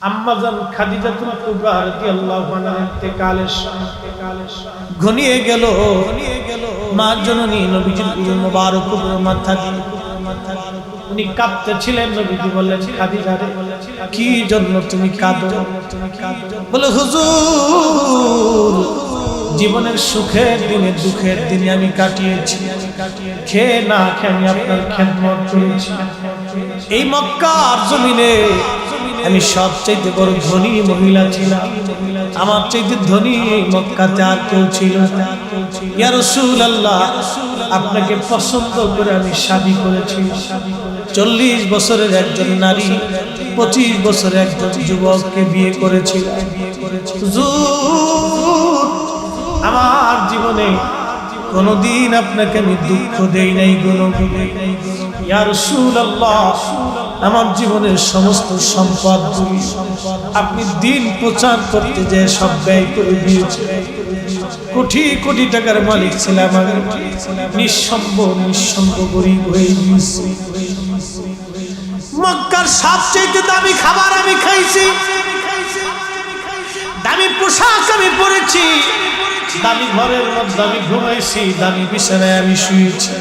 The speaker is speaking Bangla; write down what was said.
আম্মাজান খাদিজাতুল কুবরা রাদিয়াল্লাহু আনহা ইন্তেকালের ঘনিয়ে গেল। মা জননী নবীজির মুবারক মাথা দিয়ে উনি কাঁদতেছিলেন। নবীজি বললেন, খাদিজা রে, কি জন্য তুমি কাঁদো? বলে, হুজুর, জীবনের সুখের দিনে দুঃখের দিনে আমি কাটিয়েছি, খেয়ে না খেয়ে আমি আপনার খেদমত করেছি। এই মক্কার জমিনে আমি সবচেয়ে বড় ধনী মহিলা ছিলাম, আমার চাইতে ধনী মক্কাতে আর কেউ ছিল না। ইয়া রাসূলুল্লাহ, আপনাকে পছন্দ করে আমি শাদী করেছি। 40 বছরের একজন নারী 25 বছরের একজন যুবককে বিয়ে করেছিল। হুজুর, আমার জীবনে কোনদিন আপনাকে আমি দুঃখ দেই নাই, ইয়া রাসূলুল্লাহ, আমার জীবনের সমস্ত সম্পদ আপনি দিন প্রচার করতে যে সব ব্যয় করে দিয়েছে। কোটি কোটি টাকার মালিক ছিলাম আমি, নিঃসম্ব গরিব হয়ে গিয়েছি। মক্কার সবচেয়ে দামি খাবার আমি খাইছি, দামি পোশাক আমি পরেছি, দামি ঘরের মধ্যে আমি ঘুমাইছি, দামি বিছানায় আমি শুয়েছি।